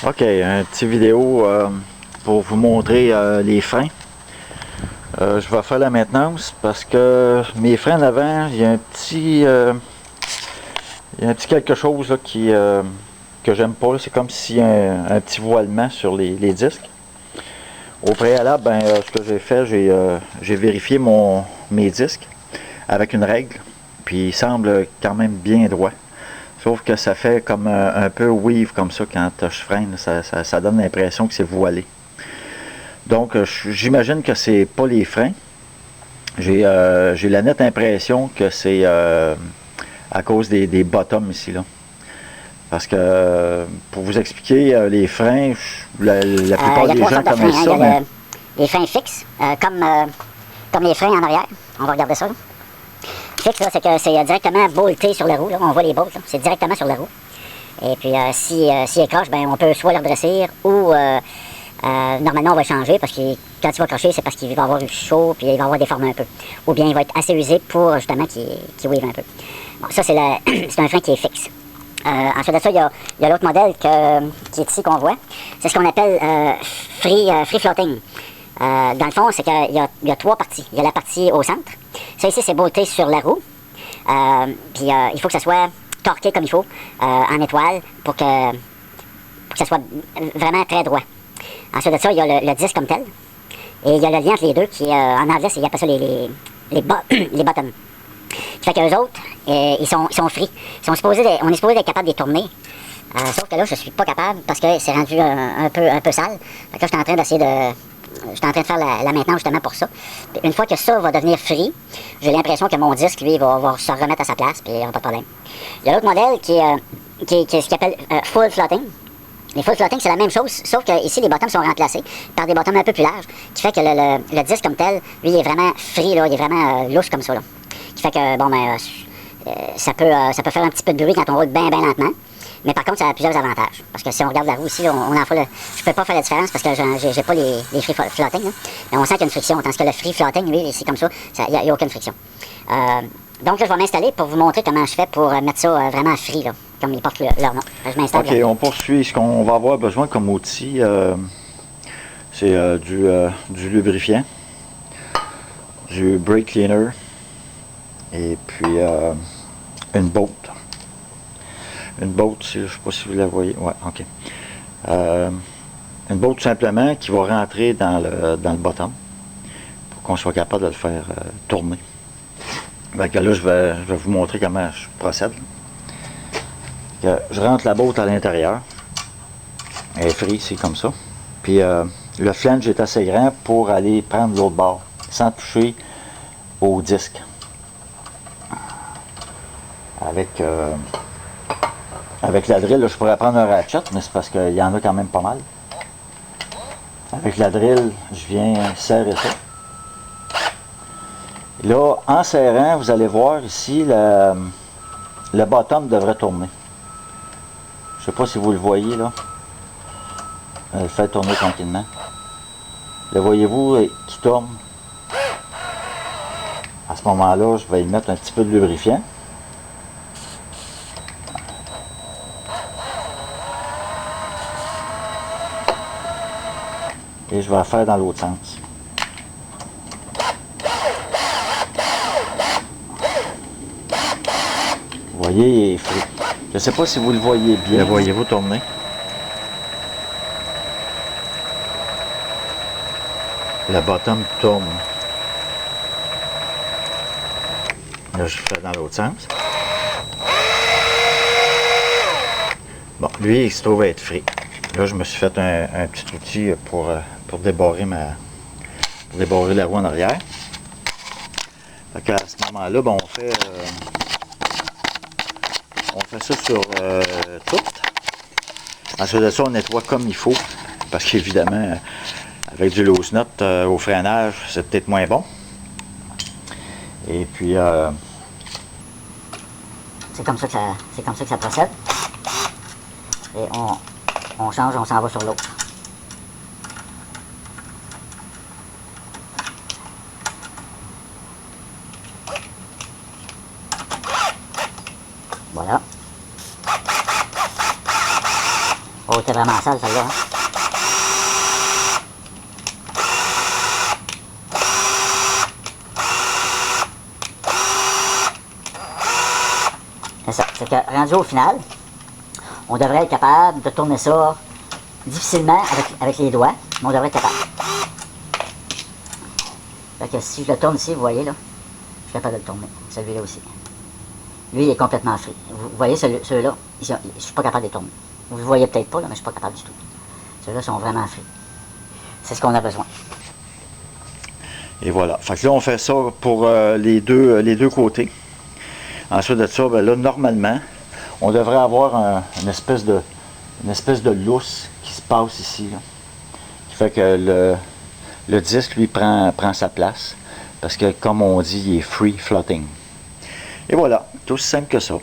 Ok, un petit vidéo pour vous montrer les freins. Je vais faire la maintenance parce que mes freins en avant, il y a un petit quelque chose là, que j'aime pas. C'est comme s'il y a un petit voilement sur les disques. Au préalable, ce que j'ai fait, j'ai vérifié mes disques avec une règle, puis il semble quand même bien droit. Sauf que ça fait comme un peu weave comme ça quand je freine, ça donne l'impression que c'est voilé. Donc j'imagine que c'est pas les freins. J'ai la nette impression que c'est à cause des bottoms ici là. Parce que pour vous expliquer les freins, la plupart des gens connaissent ça. Mais... les freins fixes, comme les freins en arrière. On va regarder ça. Là. Fixe, c'est que c'est directement bolté sur la roue. Là. On voit les bolts, c'est directement sur la roue. Et puis si elle croche, ben, on peut soit le redresser ou normalement on va le changer parce que quand il va crocher, c'est parce qu'il va avoir eu chaud puis il va avoir déformé un peu. Ou bien il va être assez usé pour justement qu'il weave un peu. Bon, ça c'est un frein qui est fixe. Ensuite de ça, il y a l'autre modèle qui est ici qu'on voit. C'est ce qu'on appelle free floating. Dans le fond, c'est qu'il y a trois parties. Il y a la partie au centre. Ça ici, c'est bolté sur la roue. Puis il faut que ça soit torqué comme il faut, en étoile, pour que ça soit vraiment très droit. Ensuite de ça, il y a le disque comme tel. Et il y a le lien entre les deux qui, en anglais, ils appellent ça les bottoms. Fait qu'eux autres, ils sont free. On est supposé être capable de les tourner. Sauf que là, je suis pas capable parce que c'est rendu un peu sale. Fait que là, je suis en train d'essayer de... Je suis en train de faire la maintenance justement pour ça. Puis une fois que ça va devenir free, j'ai l'impression que mon disque, lui, va se remettre à sa place, puis il n'y aura pas de problème. Il y a l'autre modèle qui est ce qu'on appelle full floating. Les full floating, c'est la même chose, sauf que ici, les bottoms sont remplacés par des bottoms un peu plus larges, qui fait que le disque comme tel, lui, il est vraiment free, là, il est vraiment lousse comme ça. Là. Qui fait que, bon, ça peut faire un petit peu de bruit quand on roule bien lentement. Mais par contre, ça a plusieurs avantages. Parce que si on regarde la roue ici, on en fait je peux pas faire la différence parce que j'ai pas les free floating. Là. Mais on sent qu'il y a une friction. Tandis que le free floating, lui, ici, comme ça, il n'y a aucune friction. Donc là, je vais m'installer pour vous montrer comment je fais pour mettre ça vraiment free, là, comme ils portent leur nom. Je m'installe. Ok, on poursuit. Ce qu'on va avoir besoin comme outil, c'est du lubrifiant, du brake cleaner et puis une botte. Une botte, je ne sais pas si vous la voyez. Ouais, ok. Une botte tout simplement qui va rentrer dans le bottom pour qu'on soit capable de le faire tourner. Donc là, je vais vous montrer comment je procède. Je rentre la botte à l'intérieur. Elle est free, c'est comme ça. Puis le flange est assez grand pour aller prendre l'autre bord sans toucher au disque. Avec la drill, là, je pourrais prendre un ratchet, mais c'est parce qu'il y en a quand même pas mal. Avec la drill, je viens serrer ça. Et là, en serrant, vous allez voir ici, le bottom devrait tourner. Je ne sais pas si vous le voyez là. Je le fais tourner tranquillement. Le voyez-vous qui tourne. À ce moment-là, je vais y mettre un petit peu de lubrifiant. Et je vais la faire dans l'autre sens. Vous voyez, il est free. Je ne sais pas si vous le voyez bien. Le voyez-vous tourner? Le bottom tourne. Là, je fais dans l'autre sens. Bon, lui, il se trouve être free. Là, je me suis fait un petit outil pour débarrer la roue en arrière. Donc à ce moment-là, ben, on fait ça sur tout. Ensuite de ça, on nettoie comme il faut. Parce qu'évidemment, avec du loose nut au freinage, c'est peut-être moins bon. Et puis c'est comme ça que ça procède. Et on change, on s'en va sur l'autre. Voilà. Oh, c'était vraiment sale celle-là. Hein? C'est ça. C'est que rendu au final, on devrait être capable de tourner ça difficilement avec les doigts, mais on devrait être capable. Fait que si je le tourne ici, vous voyez là, je suis capable de le tourner. Celui-là aussi. Lui, il est complètement free. Vous voyez ceux-là, je ne suis pas capable de les tourner. Vous ne le voyez peut-être pas, là, mais je ne suis pas capable du tout. Ceux-là sont vraiment free. C'est ce qu'on a besoin. Et voilà. Fait que là, on fait ça pour les deux côtés. Ensuite de ça, ben là, normalement, on devrait avoir une espèce de lousse qui se passe ici. Là, qui fait que le disque, lui, prend sa place. Parce que, comme on dit, il est free floating. Et voilà, tout aussi simple que ça.